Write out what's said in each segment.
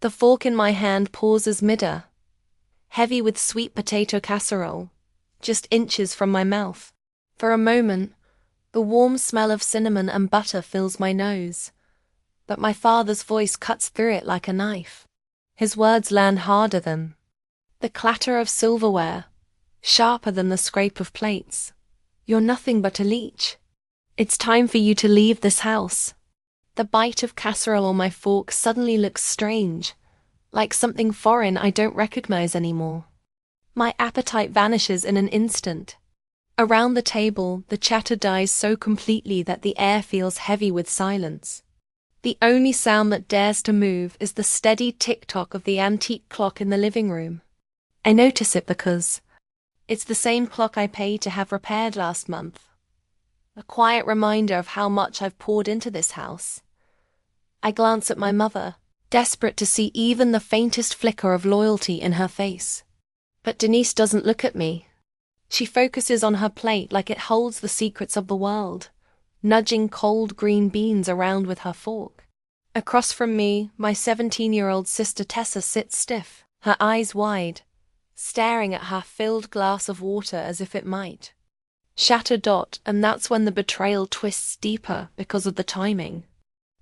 The fork in my hand pauses mid-air, heavy with sweet potato casserole, just inches from my mouth. For a moment, the warm smell of cinnamon and butter fills my nose, but my father's voice cuts through it like a knife. His words land harder than the clatter of silverware, sharper than the scrape of plates. You're nothing but a leech. It's time for you to leave this house. The bite of casserole on my fork suddenly looks strange, like something foreign I don't recognize anymore. My appetite vanishes in an instant. Around the table, the chatter dies so completely that the air feels heavy with silence. The only sound that dares to move is the steady tick-tock of the antique clock in the living room. I notice it because it's the same clock I paid to have repaired last month. A quiet reminder of how much I've poured into this house. I glance at my mother, desperate to see even the faintest flicker of loyalty in her face. But Denise doesn't look at me. She focuses on her plate like it holds the secrets of the world, nudging cold green beans around with her fork. Across from me, my 17-year-old sister Tessa sits stiff, her eyes wide, staring at her filled glass of water as if it might shatter. And that's when the betrayal twists deeper because of the timing.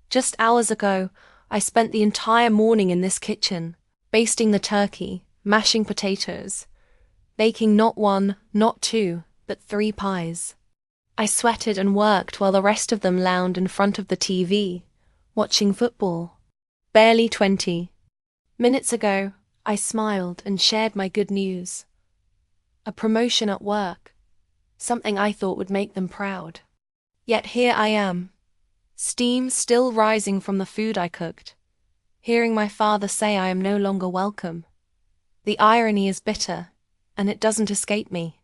Just hours ago, I spent the entire morning in this kitchen, basting the turkey, mashing potatoes, baking not one, not two, but 3 pies. I sweated and worked while the rest of them lounged in front of the TV, watching football. Barely 20 minutes ago, I smiled and shared my good news. A promotion at work, something I thought would make them proud. Yet here I am, steam still rising from the food I cooked, hearing my father say I am no longer welcome. The irony is bitter, and it doesn't escape me.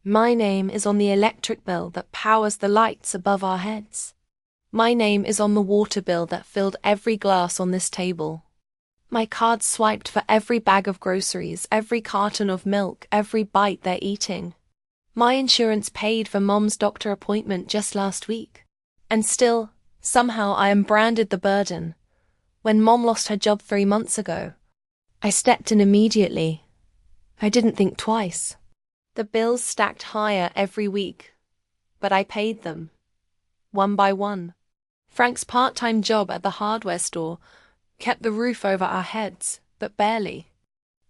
My name is on the electric bill that powers the lights above our heads. My name is on the water bill that filled every glass on this table. My card swiped for every bag of groceries, every carton of milk, every bite they're eating. My insurance paid for Mom's doctor appointment just last week. And still, somehow I am branded the burden. When Mom lost her job 3 months ago, I stepped in immediately. I didn't think twice. The bills stacked higher every week, but I paid them, one by one. Frank's part-time job at the hardware store kept the roof over our heads, but barely.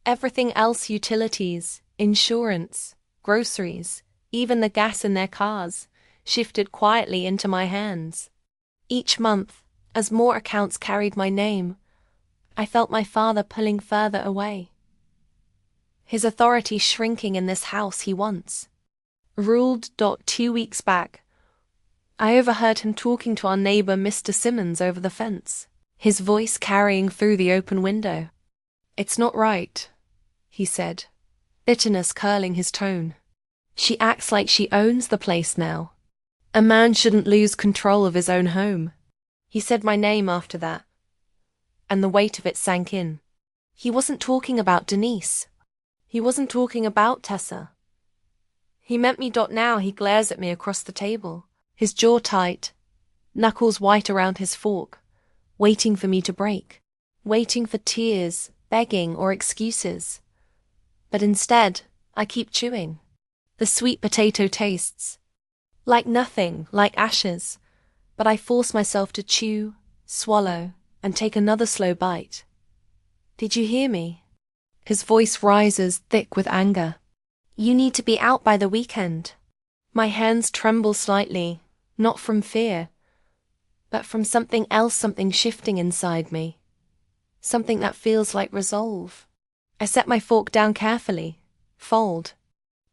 Everything else, utilities, insurance, groceries, even the gas in their cars, shifted quietly into my hands. Each month, as more accounts carried my name, I felt my father pulling further away. His authority shrinking in this house he once ruled. 2 weeks back, I overheard him talking to our neighbor Mr. Simmons over the fence, his voice carrying through the open window. "It's not right," he said, bitterness curling his tone. "She acts like she owns the place now. A man shouldn't lose control of his own home." He said my name after that, and the weight of it sank in. He wasn't talking about Denise. He wasn't talking about Tessa. He meant me. Now he glares at me across the table, his jaw tight, knuckles white around his fork, waiting for me to break, waiting for tears, begging, or excuses. But instead, I keep chewing. The sweet potato tastes like nothing, like ashes, but I force myself to chew, swallow, and take another slow bite. "Did you hear me?" His voice rises, thick with anger. "You need to be out by the weekend." My hands tremble slightly, not from fear, but from something else, something shifting inside me. Something that feels like resolve. I set my fork down carefully, fold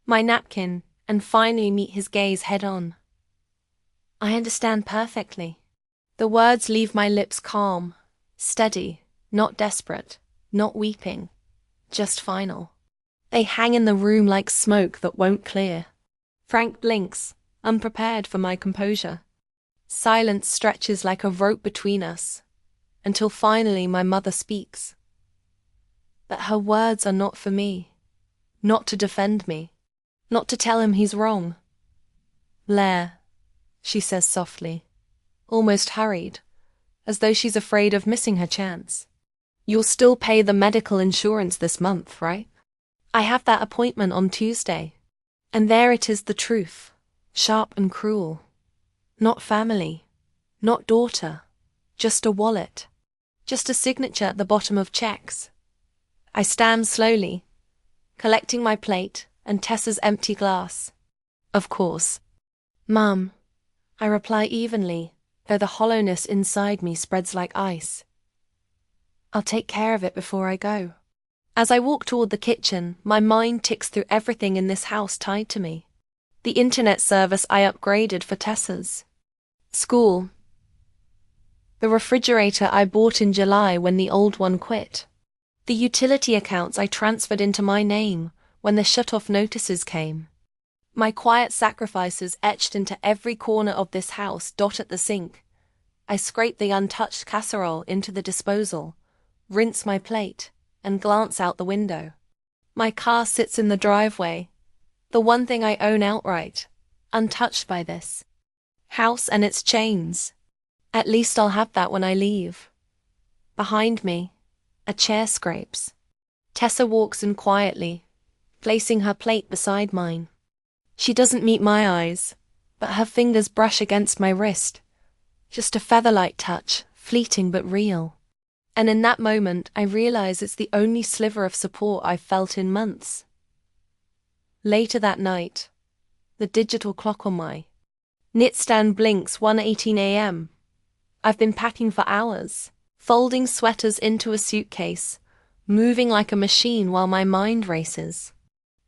my napkin, and finally meet his gaze head-on. "I understand perfectly." The words leave my lips calm, steady, not desperate, not weeping. Just final. They hang in the room like smoke that won't clear. Frank blinks, unprepared for my composure. Silence stretches like a rope between us, until finally my mother speaks. But her words are not for me, not to defend me, not to tell him he's wrong. "Blair," she says softly, almost hurried, as though she's afraid of missing her chance. You'll still pay the medical insurance this month, right? I have that appointment on Tuesday. And there it is, the truth, sharp and cruel. Not family, not daughter, just a wallet, just a signature at the bottom of checks. I stand slowly, collecting my plate and Tessa's empty glass. Of course. Mum, I reply evenly, though the hollowness inside me spreads like ice. I'll take care of it before I go. As I walk toward the kitchen, my mind ticks through everything in this house tied to me. The internet service I upgraded for Tessa's school. The refrigerator I bought in July when the old one quit. The utility accounts I transferred into my name when the shut-off notices came. My quiet sacrifices etched into every corner of this house dot at the sink. I scrape the untouched casserole into the disposal, rinse my plate, and glance out the window. My car sits in the driveway, the one thing I own outright, untouched by this house and its chains. At least I'll have that when I leave. Behind me, a chair scrapes. Tessa walks in quietly, placing her plate beside mine. She doesn't meet my eyes, but her fingers brush against my wrist. Just a feather-light touch, fleeting but real. And in that moment, I realize it's the only sliver of support I've felt in months. Later that night, the digital clock on my nightstand blinks 1:18 a.m. I've been packing for hours, folding sweaters into a suitcase, moving like a machine while my mind races.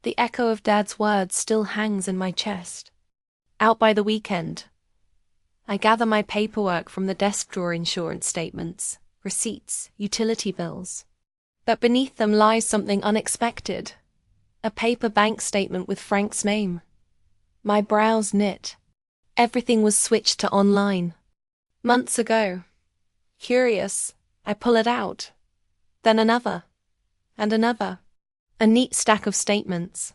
The echo of Dad's words still hangs in my chest. Out by the weekend, I gather my paperwork from the desk drawer: insurance statements, receipts, utility bills. But beneath them lies something unexpected. A paper bank statement with Frank's name. My brows knit. Everything was switched to online. Months ago. Curious, I pull it out. Then another. And another. A neat stack of statements.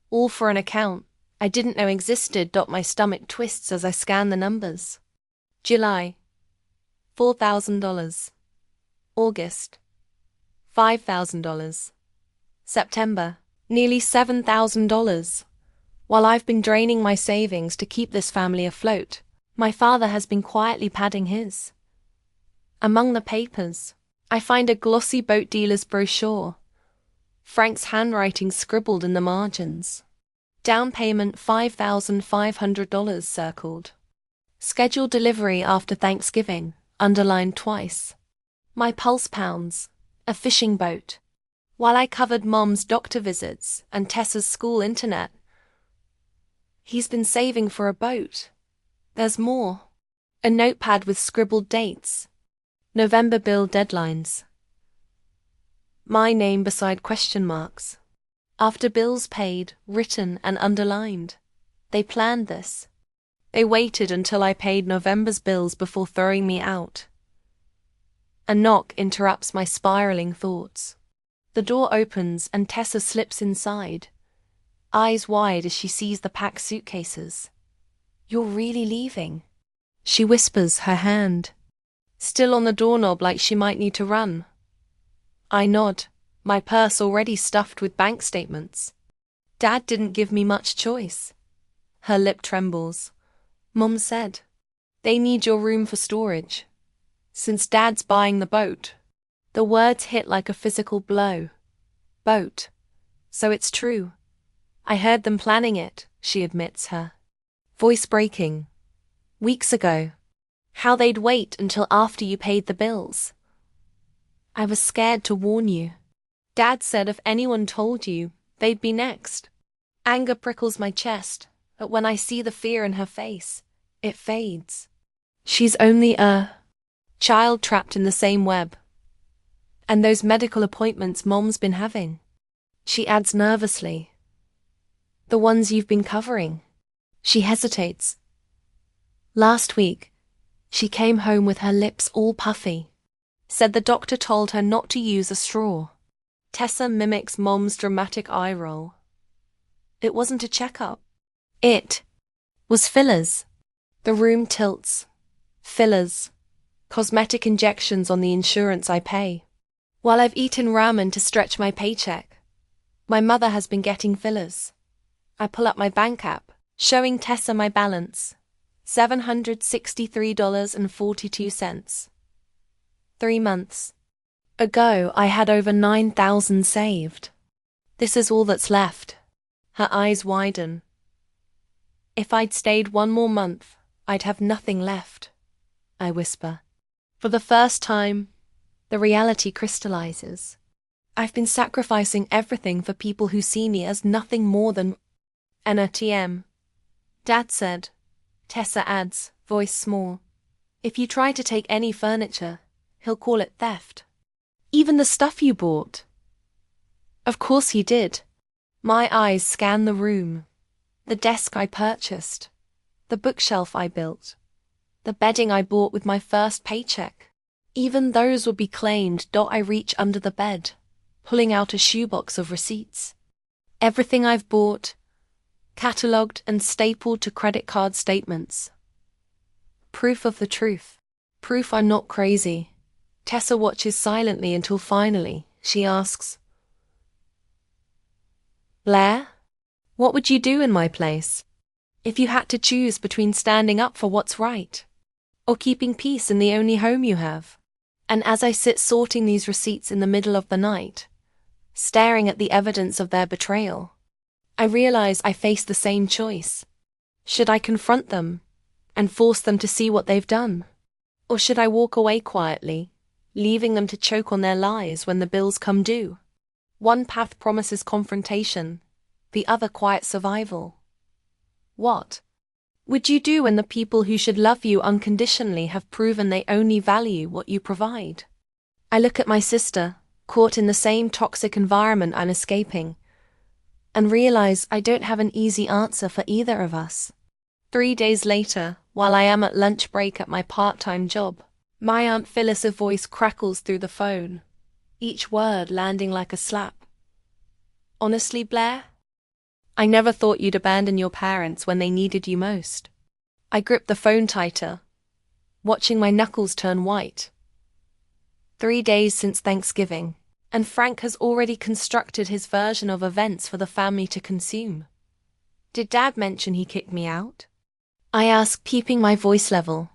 All for an account I didn't know existed. My stomach twists as I scan the numbers. July, $4,000. August, $5,000. September, nearly $7,000. While I've been draining my savings to keep this family afloat, my father has been quietly padding his. Among the papers, I find a glossy boat dealer's brochure. Frank's handwriting scribbled in the margins. Down payment $5,500 circled. Scheduled delivery after Thanksgiving, underlined twice. My pulse pounds. A fishing boat. While I covered Mom's doctor visits and Tessa's school internet. He's been saving for a boat. There's more. A notepad with scribbled dates. November bill deadlines. My name beside question marks. After bills paid, written and underlined. They planned this. They waited until I paid November's bills before throwing me out. A knock interrupts my spiraling thoughts. The door opens and Tessa slips inside, eyes wide as she sees the packed suitcases. You're really leaving? She whispers, her hand still on the doorknob like she might need to run. I nod, my purse already stuffed with bank statements. Dad didn't give me much choice. Her lip trembles. Mom said, they need your room for storage. Since Dad's buying the boat. The words hit like a physical blow. Boat. So it's true. I heard them planning it, she admits, her voice breaking. Weeks ago. How they'd wait until after you paid the bills. I was scared to warn you. Dad said if anyone told you, they'd be next. Anger prickles my chest, but when I see the fear in her face, it fades. She's only a child trapped in the same web. And those medical appointments Mom's been having. She adds nervously. The ones you've been covering. She hesitates. Last week, she came home with her lips all puffy. Said the doctor told her not to use a straw. Tessa mimics Mom's dramatic eye roll. It wasn't a checkup. It was fillers. The room tilts. Fillers. Cosmetic injections on the insurance I pay. While I've eaten ramen to stretch my paycheck, my mother has been getting fillers. I pull up my bank app, showing Tessa my balance, $763.42. 3 months ago, I had over 9,000 saved. This is all that's left. Her eyes widen. If I'd stayed 1 more month, I'd have nothing left, I whisper. For the first time, the reality crystallizes. I've been sacrificing everything for people who see me as nothing more than an ATM. Dad said. Tessa adds, voice small. If you try to take any furniture, he'll call it theft. Even the stuff you bought. Of course he did. My eyes scan the room. The desk I purchased. The bookshelf I built. The bedding I bought with my first paycheck. Even those would be claimed. I reach under the bed, pulling out a shoebox of receipts. Everything I've bought, catalogued and stapled to credit card statements. Proof of the truth. Proof I'm not crazy. Tessa watches silently until finally, she asks, Blair, what would you do in my place? If you had to choose between standing up for what's right, or keeping peace in the only home you have? And as I sit sorting these receipts in the middle of the night, staring at the evidence of their betrayal, I realize I face the same choice. Should I confront them and force them to see what they've done? Or should I walk away quietly, leaving them to choke on their lies when the bills come due? One path promises confrontation, the other quiet survival. What would you do when the people who should love you unconditionally have proven they only value what you provide? I look at my sister, caught in the same toxic environment I'm escaping, and realize I don't have an easy answer for either of us. 3 days later, while I am at lunch break at my part-time job, my Aunt Phyllis' voice crackles through the phone, each word landing like a slap. Honestly, Blair? I never thought you'd abandon your parents when they needed you most. I grip the phone tighter, watching my knuckles turn white. 3 days since Thanksgiving, and Frank has already constructed his version of events for the family to consume. Did Dad mention he kicked me out? I ask, keeping my voice level.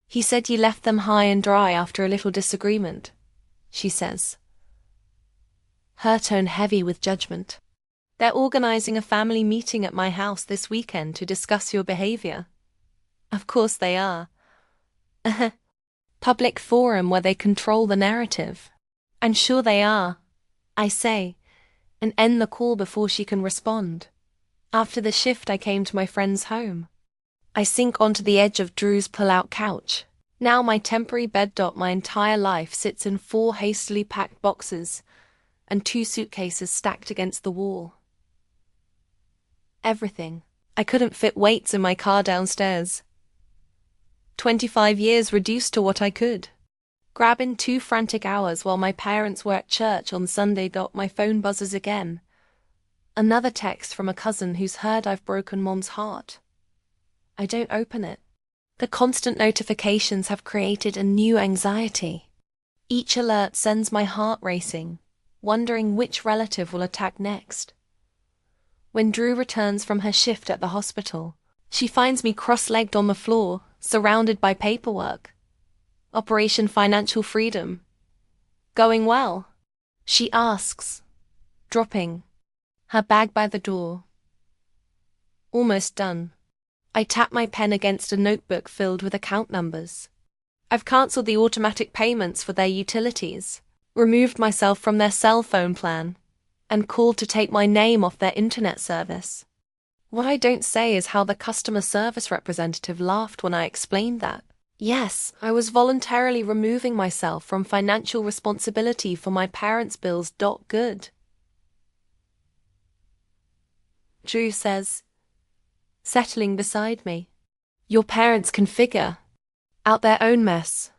He said you left them high and dry after a little disagreement, she says, her tone heavy with judgment. They're organizing a family meeting at my house this weekend to discuss your behavior. Of course they are. Public forum where they control the narrative. I'm sure they are, I say, and end the call before she can respond. After the shift, I came to my friend's home. I sink onto the edge of Drew's pull-out couch. Now my temporary bed. My entire life sits in 4 hastily packed boxes and 2 suitcases stacked against the wall. Everything. I couldn't fit weights in my car downstairs. 25 years reduced to what I could. Grab in 2 frantic hours while my parents were at church on Sunday. My phone buzzes again. Another text from a cousin who's heard I've broken Mom's heart. I don't open it. The constant notifications have created a new anxiety. Each alert sends my heart racing, wondering which relative will attack next. When Drew returns from her shift at the hospital, she finds me cross-legged on the floor, surrounded by paperwork. Operation Financial Freedom. Going well? She asks, dropping her bag by the door. Almost done. I tap my pen against a notebook filled with account numbers. I've cancelled the automatic payments for their utilities, removed myself from their cell phone plan, and called to take my name off their internet service. What I don't say is how the customer service representative laughed when I explained that. Yes, I was voluntarily removing myself from financial responsibility for my parents' bills. Good. Drew says, settling beside me. Your parents can figure out their own mess.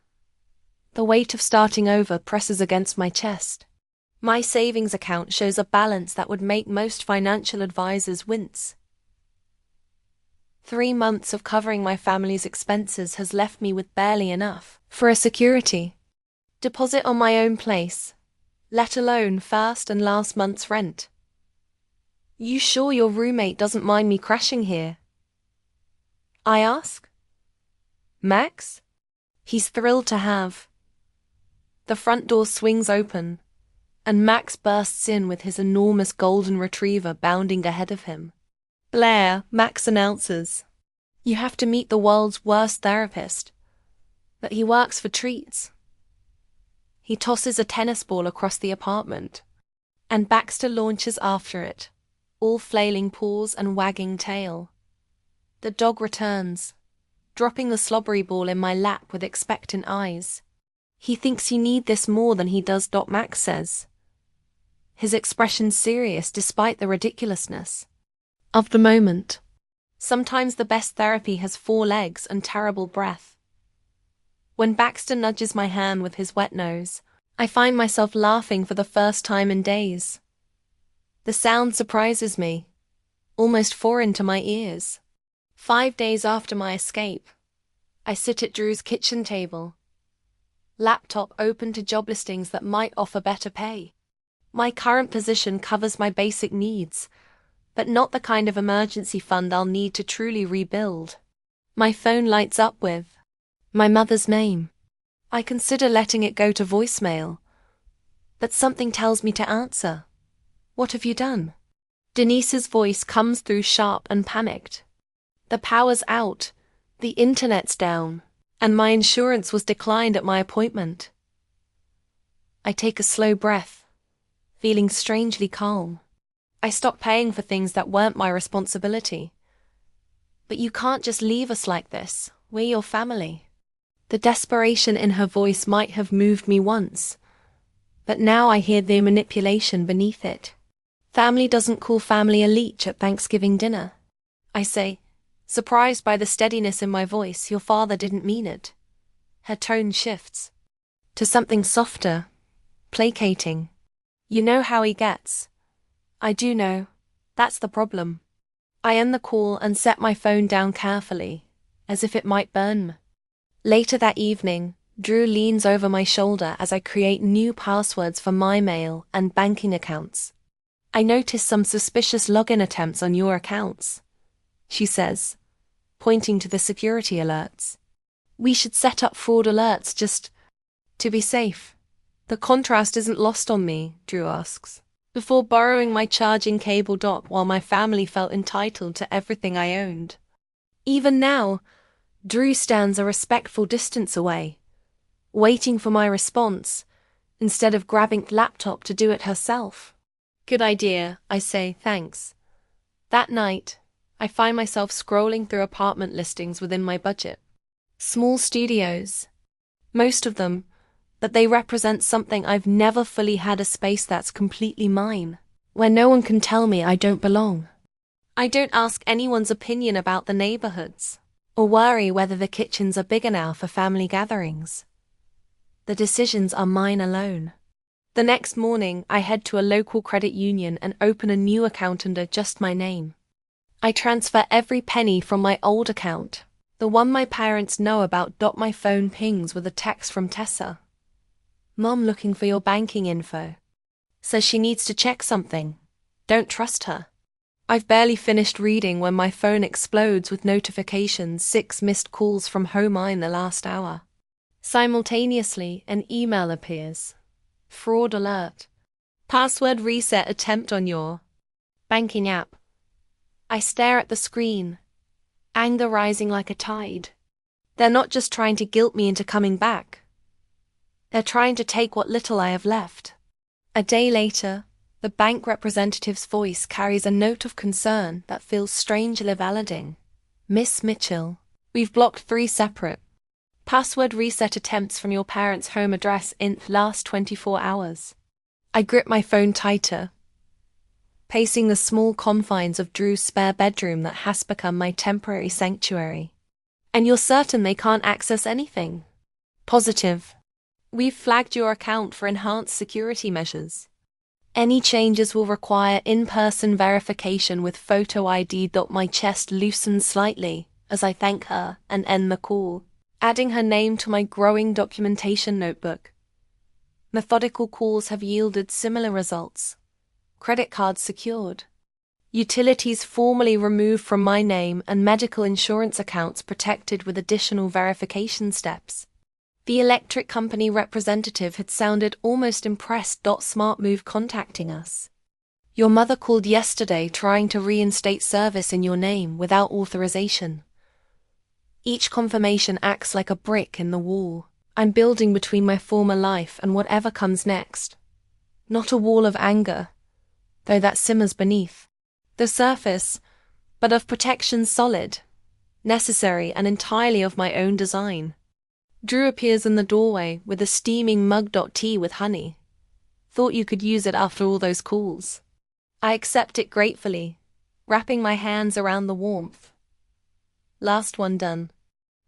The weight of starting over presses against my chest. My savings account shows a balance that would make most financial advisors wince. 3 months of covering my family's expenses has left me with barely enough for a security deposit on my own place, let alone first and last month's rent. You sure your roommate doesn't mind me crashing here? I ask. Max? He's thrilled to have. The front door swings open, and Max bursts in with his enormous golden retriever bounding ahead of him. Blair, Max announces. You have to meet the world's worst therapist. But he works for treats. He tosses a tennis ball across the apartment, and Baxter launches after it, all flailing paws and wagging tail. The dog returns, dropping the slobbery ball in my lap with expectant eyes. He thinks you need this more than he does, Max says. His expression serious despite the ridiculousness of the moment. Sometimes the best therapy has 4 legs and terrible breath. When Baxter nudges my hand with his wet nose, I find myself laughing for the first time in days. The sound surprises me, almost foreign to my ears. 5 days after my escape, I sit at Drew's kitchen table, laptop open to job listings that might offer better pay. My current position covers my basic needs, but not the kind of emergency fund I'll need to truly rebuild. My phone lights up with my mother's name. I consider letting it go to voicemail, but something tells me to answer. What have you done? Denise's voice comes through sharp and panicked. The power's out, the internet's down, and my insurance was declined at my appointment. I take a slow breath, feeling strangely calm. I stopped paying for things that weren't my responsibility. But you can't just leave us like this. We're your family. The desperation in her voice might have moved me once, but now I hear the manipulation beneath it. Family doesn't call family a leech at Thanksgiving dinner. I say, surprised by the steadiness in my voice. Your father didn't mean it. Her tone shifts to something softer, placating. You know how he gets. I do know. That's the problem. I end the call and set my phone down carefully, as if it might burn me. Later that evening, Drew leans over my shoulder as I create new passwords for my mail and banking accounts. I notice some suspicious login attempts on your accounts, she says, pointing to the security alerts. We should set up fraud alerts just to be safe. The contrast isn't lost on me, Drew asks, before borrowing my charging cable dock while my family felt entitled to everything I owned. Even now, Drew stands a respectful distance away, waiting for my response, instead of grabbing the laptop to do it herself. Good idea, I say, thanks. That night, I find myself scrolling through apartment listings within my budget. Small studios, most of them, but they represent something I've never fully had, a space that's completely mine, where no one can tell me I don't belong. I don't ask anyone's opinion about the neighborhoods, or worry whether the kitchens are big enough for family gatherings. The decisions are mine alone. The next morning, I head to a local credit union and open a new account under just my name. I transfer every penny from my old account, the one my parents know about. My phone pings with a text from Tessa. Mom looking for your banking info. Says she needs to check something. Don't trust her. I've barely finished reading when my phone explodes with notifications, 6 missed calls from home in the last hour. Simultaneously, an email appears. Fraud alert. Password reset attempt on your banking app. I stare at the screen, anger rising like a tide. They're not just trying to guilt me into coming back. They're trying to take what little I have left. A day later, the bank representative's voice carries a note of concern that feels strangely validating. Miss Mitchell, we've blocked 3 separate password reset attempts from your parents' home address in the last 24 hours. I grip my phone tighter, pacing the small confines of Drew's spare bedroom that has become my temporary sanctuary. And you're certain they can't access anything? Positive. We've flagged your account for enhanced security measures. Any changes will require in-person verification with photo ID. My chest loosens slightly as I thank her and end the call, adding her name to my growing documentation notebook. Methodical calls have yielded similar results. Credit cards secured. Utilities formally removed from my name and medical insurance accounts protected with additional verification steps. The electric company representative had sounded almost impressed. Smart move contacting us. Your mother called yesterday trying to reinstate service in your name without authorization. Each confirmation acts like a brick in the wall I'm building between my former life and whatever comes next. Not a wall of anger, though that simmers beneath the surface, but of protection solid, necessary and entirely of my own design. Drew appears in the doorway with a steaming mug. Tea with honey. Thought you could use it after all those calls. I accept it gratefully, wrapping my hands around the warmth. Last one done.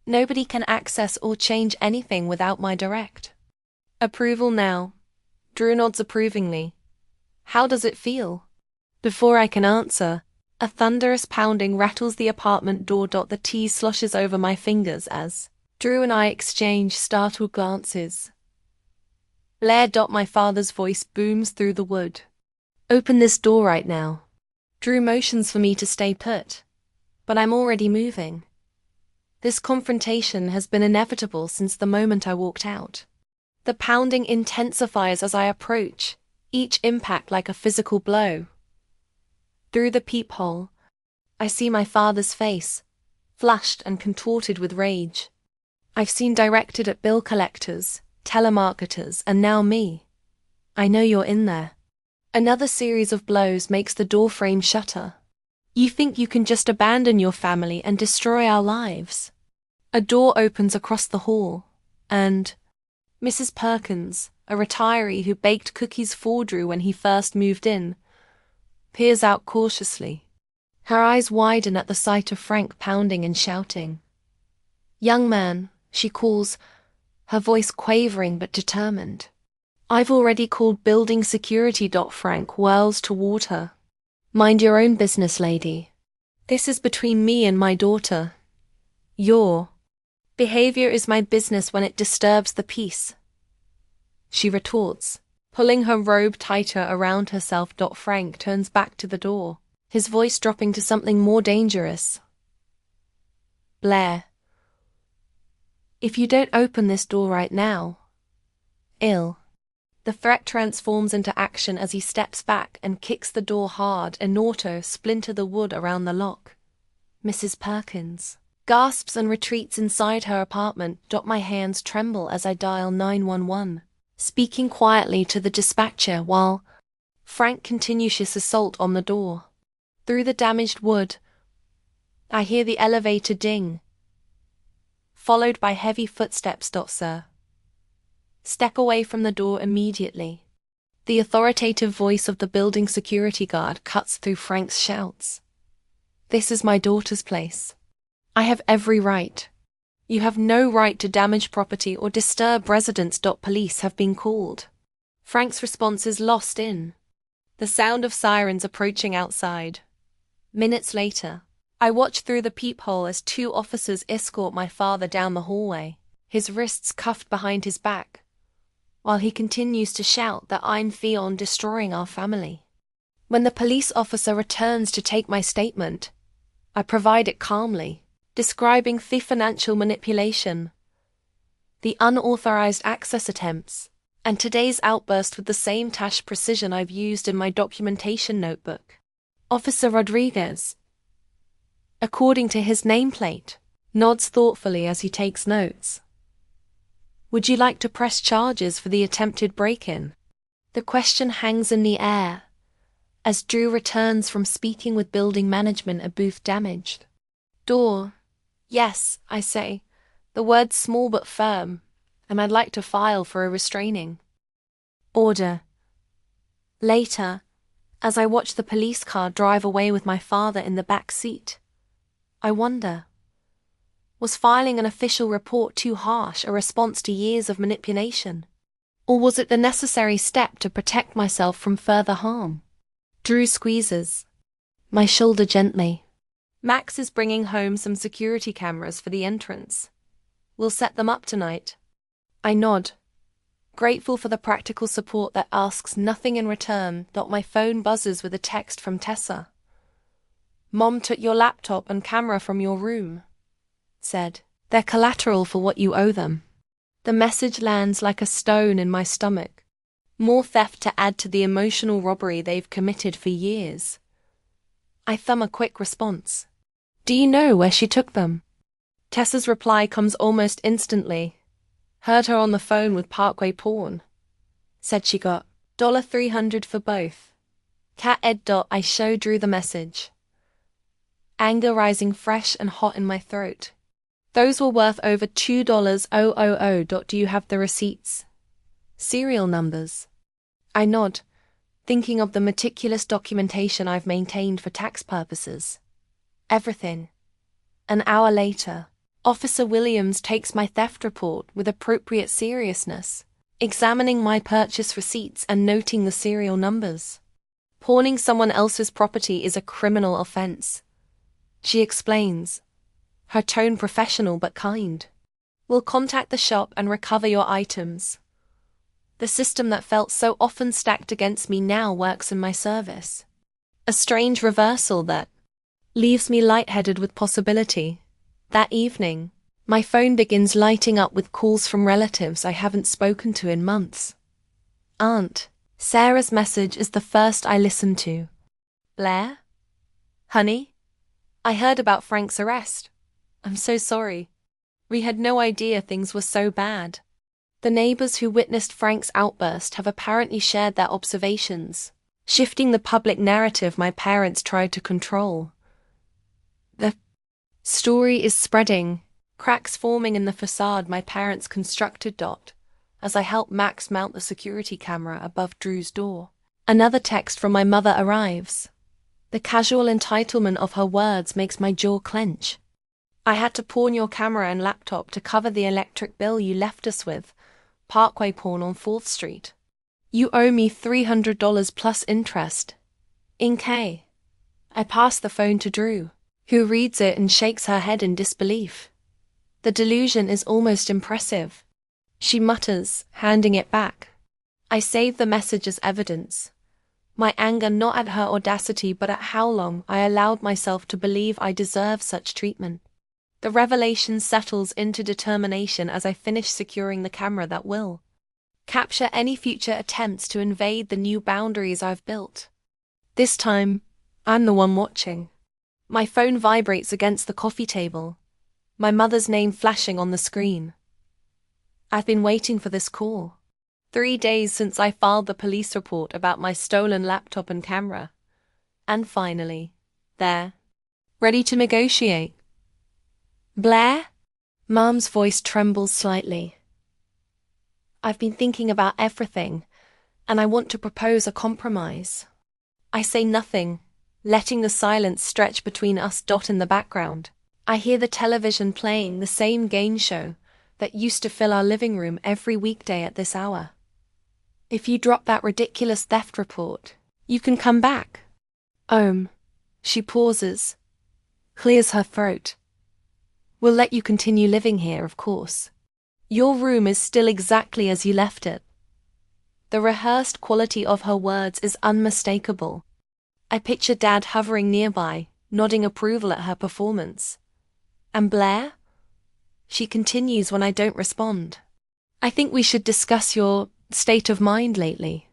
Nobody can access or change anything without my direct approval now. Drew nods approvingly. How does it feel? Before I can answer, a thunderous pounding rattles the apartment door. The tea sloshes over my fingers as Drew and I exchange startled glances. Blair. My father's voice booms through the wood. Open this door right now. Drew motions for me to stay put, but I'm already moving. This confrontation has been inevitable since the moment I walked out. The pounding intensifies as I approach, each impact like a physical blow. Through the peephole, I see my father's face, flushed and contorted with rage. I've seen directed at bill collectors, telemarketers, and now me. I know you're in there. Another series of blows makes the doorframe shudder. You think you can just abandon your family and destroy our lives. A door opens across the hall, and Mrs. Perkins, a retiree who baked cookies for Drew when he first moved in, peers out cautiously. Her eyes widen at the sight of Frank pounding and shouting. Young man, she calls, her voice quavering but determined. I've already called building security. Frank whirls toward her. Mind your own business, lady. This is between me and my daughter. Your behavior is my business when it disturbs the peace, she retorts, pulling her robe tighter around herself. Frank turns back to the door, his voice dropping to something more dangerous. Blair, if you don't open this door right now, The threat transforms into action as he steps back and kicks the door hard. An auto splinter the wood around the lock. Mrs. Perkins gasps and retreats inside her apartment. My hands tremble as I dial 911, speaking quietly to the dispatcher while Frank continues his assault on the door. Through the damaged wood, I hear the elevator ding, followed by heavy footsteps. Sir, step away from the door immediately. The authoritative voice of the building security guard cuts through Frank's shouts. This is my daughter's place. I have every right. You have no right to damage property or disturb residents. Police have been called. Frank's response is lost in the sound of sirens approaching outside. Minutes later, I watch through the peephole as 2 officers escort my father down the hallway, his wrists cuffed behind his back, while he continues to shout that I'm on destroying our family. When the police officer returns to take my statement, I provide it calmly, describing the financial manipulation, the unauthorized access attempts, and today's outburst with the same precision I've used in my documentation notebook. Officer Rodriguez, according to his nameplate, nods thoughtfully as he takes notes. Would you like to press charges for the attempted break-in? The question hangs in the air as Drew returns from speaking with building management. A booth damaged. Door. Yes, I say, the word small but firm, and I'd like to file for a restraining order. Later, as I watch the police car drive away with my father in the back seat, I wonder, was filing an official report too harsh a response to years of manipulation? Or was it the necessary step to protect myself from further harm? Drew squeezes my shoulder gently. Max is bringing home some security cameras for the entrance. We'll set them up tonight. I nod. Grateful for the practical support that asks nothing in return. My phone buzzes with a text from Tessa. Mom took your laptop and camera from your room. Said, they're collateral for what you owe them. The message lands like a stone in my stomach. More theft to add to the emotional robbery they've committed for years. I thumb a quick response. Do you know where she took them? Tessa's reply comes almost instantly. Heard her on the phone with Parkway Pawn. Said she got $300 for both. Cat Ed. I show Drew the message. Anger rising fresh and hot in my throat. Those were worth over $2,000. Do you have the receipts? Serial numbers. I nod, thinking of the meticulous documentation I've maintained for tax purposes. Everything. An hour later, Officer Williams takes my theft report with appropriate seriousness, examining my purchase receipts and noting the serial numbers. Pawning someone else's property is a criminal offense. She explains, her tone professional but kind. We'll contact the shop and recover your items. The system that felt so often stacked against me now works in my service. A strange reversal that leaves me lightheaded with possibility. That evening, my phone begins lighting up with calls from relatives I haven't spoken to in months. Aunt Sarah's message is the first I listen to. Blair? Honey? I heard about Frank's arrest. I'm so sorry. We had no idea things were so bad. The neighbors who witnessed Frank's outburst have apparently shared their observations, shifting the public narrative my parents tried to control. The story is spreading, cracks forming in the facade my parents constructed. As I help Max mount the security camera above Drew's door. Another text from my mother arrives. The casual entitlement of her words makes my jaw clench. I had to pawn your camera and laptop to cover the electric bill you left us with. Parkway Pawn on 4th Street. You owe me $300 plus interest. In K. I pass the phone to Drew, who reads it and shakes her head in disbelief. The delusion is almost impressive. She mutters, handing it back. I save the message as evidence. My anger not at her audacity but at how long I allowed myself to believe I deserve such treatment. The revelation settles into determination as I finish securing the camera that will capture any future attempts to invade the new boundaries I've built. This time, I'm the one watching. My phone vibrates against the coffee table, my mother's name flashing on the screen. I've been waiting for this call. 3 days since I filed the police report about my stolen laptop and camera. And finally, there, ready to negotiate. Blair? Mom's voice trembles slightly. I've been thinking about everything, and I want to propose a compromise. I say nothing, letting the silence stretch between us. In the background, I hear the television playing the same game show that used to fill our living room every weekday at this hour. If you drop that ridiculous theft report, you can come back. She pauses, clears her throat. We'll let you continue living here, of course. Your room is still exactly as you left it. The rehearsed quality of her words is unmistakable. I picture Dad hovering nearby, nodding approval at her performance. And Blair? She continues when I don't respond. I think we should discuss your state of mind lately.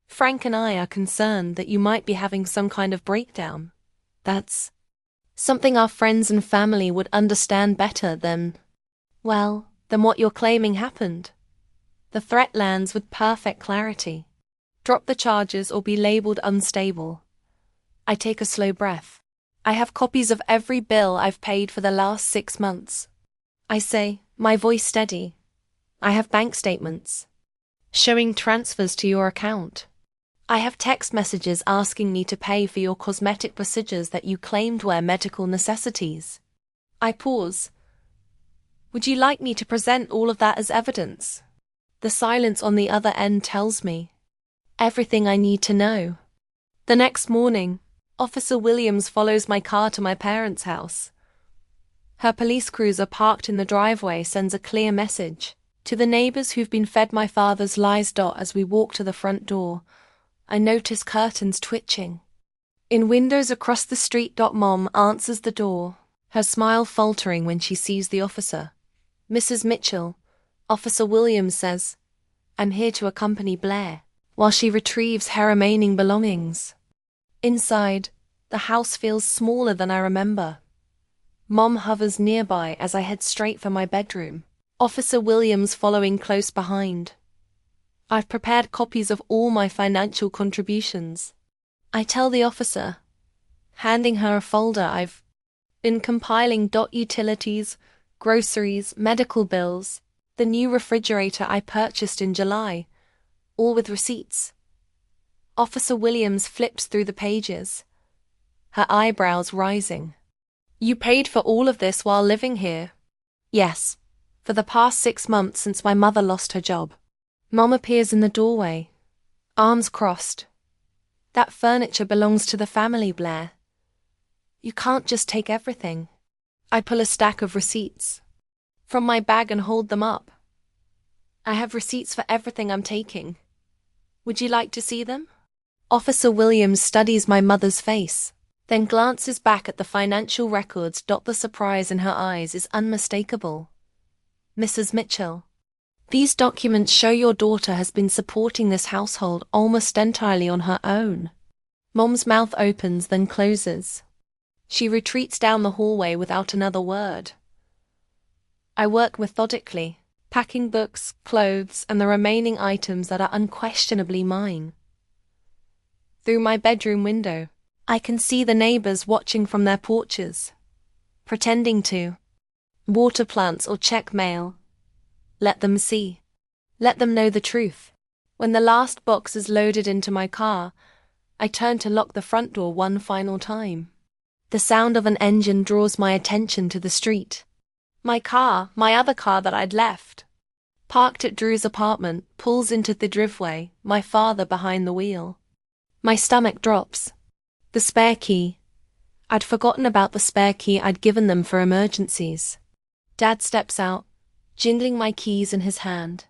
Frank and I are concerned that you might be having some kind of breakdown. That's something our friends and family would understand better than what you're claiming happened. The threat lands with perfect clarity. Drop the charges or be labeled unstable. I take a slow breath. I have copies of every bill I've paid for the last 6 months. I say, my voice steady. I have bank statements showing transfers to your account. I have text messages asking me to pay for your cosmetic procedures that you claimed were medical necessities. I pause. Would you like me to present all of that as evidence? The silence on the other end tells me everything I need to know. The next morning, Officer Williams follows my car to my parents' house. Her police cruiser parked in the driveway sends a clear message. To the neighbors who've been fed my father's lies. As we walk to the front door, I notice curtains twitching. In windows across the street. Mom answers the door, her smile faltering when she sees the officer. Mrs. Mitchell, Officer Williams says, "I'm here to accompany Blair," while she retrieves her remaining belongings. Inside, the house feels smaller than I remember. Mom hovers nearby as I head straight for my bedroom, Officer Williams following close behind. I've prepared copies of all my financial contributions. I tell the officer, handing her a folder I've been compiling. Utilities, groceries, medical bills, the new refrigerator I purchased in July, all with receipts. Officer Williams flips through the pages, her eyebrows rising. "You paid for all of this while living here?" "Yes, for the past 6 months since my mother lost her job." Mom appears in the doorway, arms crossed. "That furniture belongs to the family, Blair. You can't just take everything." I pull a stack of receipts from my bag and hold them up. "I have receipts for everything I'm taking. Would you like to see them?" Officer Williams studies my mother's face, then glances back at the financial records. The surprise in her eyes is unmistakable. "Mrs. Mitchell, these documents show your daughter has been supporting this household almost entirely on her own." Mom's mouth opens then closes. She retreats down the hallway without another word. I work methodically, packing books, clothes, and the remaining items that are unquestionably mine. Through my bedroom window, I can see the neighbors watching from their porches, pretending to water plants or check mail. Let them see. Let them know the truth. When the last box is loaded into my car, I turn to lock the front door one final time. The sound of an engine draws my attention to the street. My car, my other car that I'd left, parked at Drew's apartment, pulls into the driveway, my father behind the wheel. My stomach drops. The spare key. I'd forgotten about the spare key I'd given them for emergencies. Dad steps out, jingling my keys in his hand.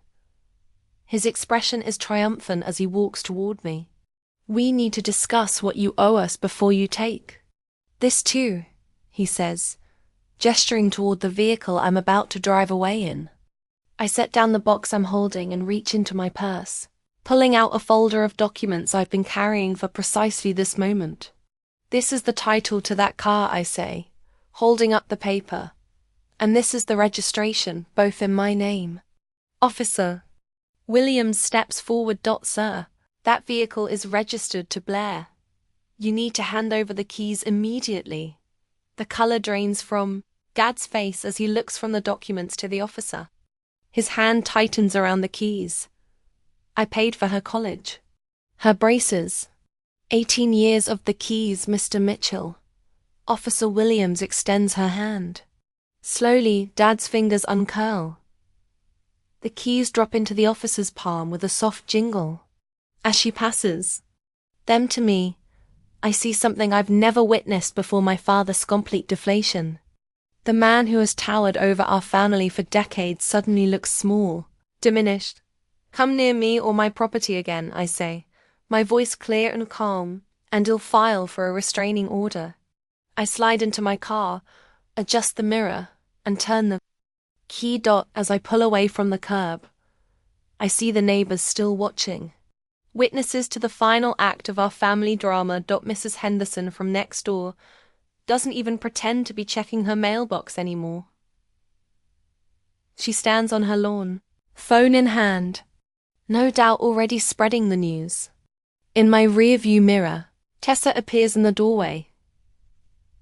His expression is triumphant as he walks toward me. "We need to discuss what you owe us before you take this too," he says, gesturing toward the vehicle I'm about to drive away in. I set down the box I'm holding and reach into my purse, pulling out a folder of documents I've been carrying for precisely this moment. "This is the title to that car," I say, holding up the paper. "And this is the registration, both in my name." Officer Williams steps forward. "Sir, that vehicle is registered to Blair. You need to hand over the keys immediately." The color drains from Dad's face as he looks from the documents to the officer. His hand tightens around the keys. "I paid for her college. Her braces. 18 years of the keys, Mr. Mitchell." Officer Williams extends her hand. Slowly, Dad's fingers uncurl. The keys drop into the officer's palm with a soft jingle. As she passes them to me, I see something I've never witnessed before: my father's complete deflation. The man who has towered over our family for decades suddenly looks small, diminished. "Come near me or my property again," I say, my voice clear and calm, and he'll file for a restraining order. I slide into my car, adjust the mirror, and turn the key. As I pull away from the curb, I see the neighbors still watching. Witnesses to the final act of our family drama. Mrs. Henderson from next door doesn't even pretend to be checking her mailbox anymore. She stands on her lawn, phone in hand, no doubt already spreading the news. In my rearview mirror, Tessa appears in the doorway.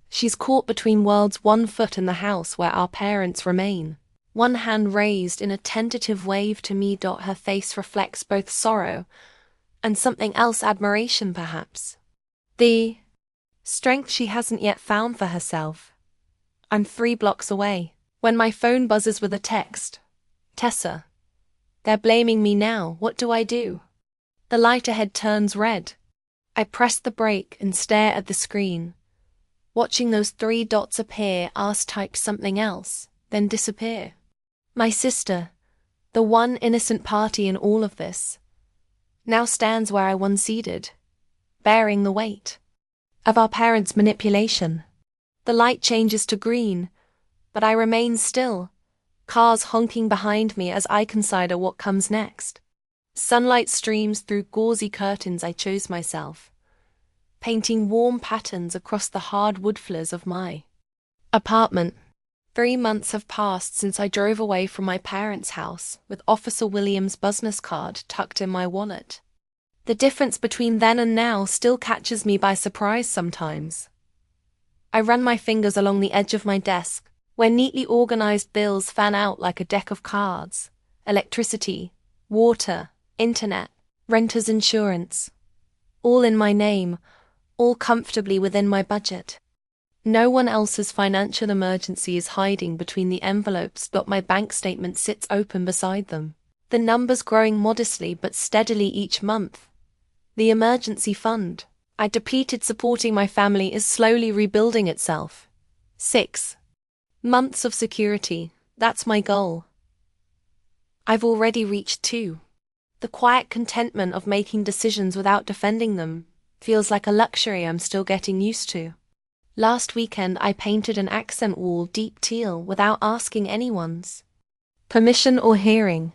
She's caught between worlds, 1 foot in the house where our parents remain, one hand raised in a tentative wave to me. Her face reflects both sorrow and something else, admiration perhaps. The strength she hasn't yet found for herself. I'm 3 blocks away when my phone buzzes with a text. "Tessa, they're blaming me now. What do I do?" The light ahead turns red. I press the brake and stare at the screen, watching those 3 dots appear, type something else, then disappear. My sister, The one innocent party in all of this now stands where I once seated, bearing the weight of our parents' manipulation. The light changes to green, but I remain still, cars honking behind me as I consider what comes next. Sunlight streams through gauzy curtains I chose myself, painting warm patterns across the hard wood floors of my apartment. 3 months have passed since I drove away from my parents' house with Officer Williams' business card tucked in my wallet. The difference between then and now still catches me by surprise sometimes. I run my fingers along the edge of my desk, where neatly organized bills fan out like a deck of cards: electricity, water, internet, renter's insurance. All in my name, all comfortably within my budget. No one else's financial emergency is hiding between the envelopes, but my bank statement sits open beside them. The numbers growing modestly but steadily each month. The emergency fund I depleted supporting my family is slowly rebuilding itself. 6 months of security, that's my goal. I've already reached 2. The quiet contentment of making decisions without defending them feels like a luxury I'm still getting used to. Last weekend I painted an accent wall deep teal without asking anyone's permission or hearing.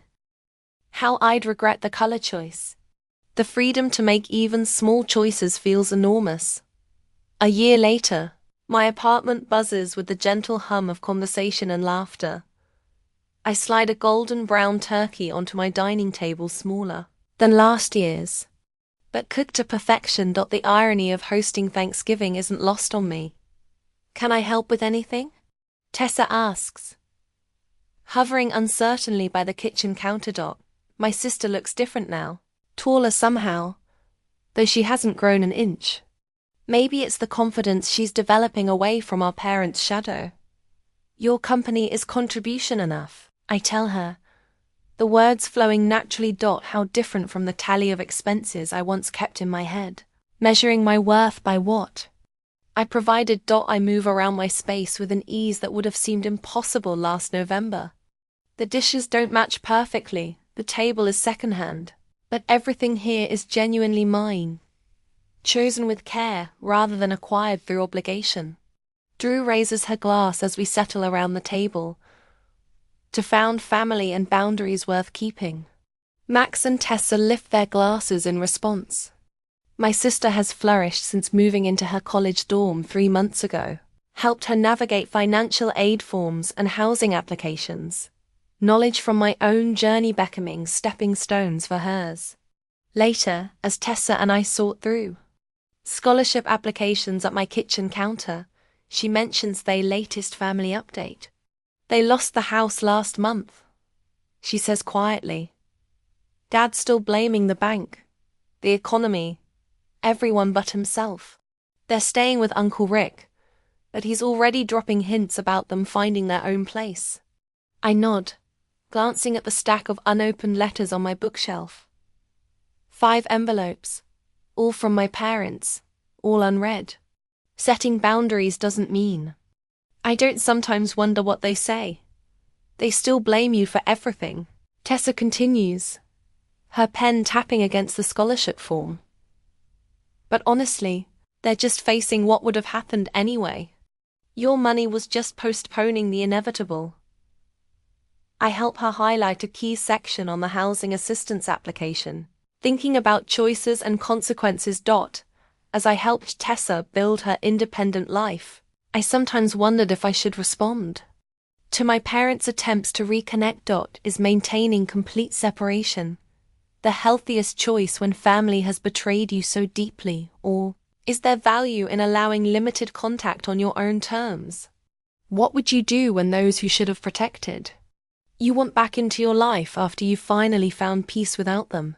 How I'd regret the color choice. The freedom to make even small choices feels enormous. A year later, my apartment buzzes with the gentle hum of conversation and laughter. I slide a golden brown turkey onto my dining table, smaller than last year's, but cooked to perfection. The irony of hosting Thanksgiving isn't lost on me. Can I help with anything? Tessa asks. Hovering uncertainly by the kitchen counter. My sister looks different now, taller somehow, though she hasn't grown an inch. Maybe it's the confidence she's developing away from our parents' shadow. Your company is contribution enough, I tell her, the words flowing naturally. How different from the tally of expenses I once kept in my head, measuring my worth by what I provided. I move around my space with an ease that would have seemed impossible last November. The dishes don't match perfectly, the table is secondhand, but everything here is genuinely mine, chosen with care rather than acquired through obligation. Drew raises her glass as we settle around the table, to found family and boundaries worth keeping. Max and Tessa lift their glasses in response. My sister has flourished since moving into her college dorm 3 months ago, helped her navigate financial aid forms and housing applications. Knowledge from my own journey becoming stepping stones for hers. Later, as Tessa and I sort through scholarship applications at my kitchen counter, she mentions their latest family update. They lost the house last month, she says quietly. Dad's still blaming the bank, the economy, everyone but himself. They're staying with Uncle Rick, but he's already dropping hints about them finding their own place. I nod, glancing at the stack of unopened letters on my bookshelf. 5 envelopes, all from my parents, all unread. Setting boundaries doesn't mean. I don't sometimes wonder what they say. They still blame you for everything. Tessa continues, her pen tapping against the scholarship form. But honestly, they're just facing what would have happened anyway. Your money was just postponing the inevitable. I help her highlight a key section on the housing assistance application, thinking about choices and consequences. As I helped Tessa build her independent life, I sometimes wondered if I should respond to my parents' attempts to reconnect. Is maintaining complete separation the healthiest choice when family has betrayed you so deeply, or is there value in allowing limited contact on your own terms? What would you do when those who should have protected you want back into your life after you finally found peace without them?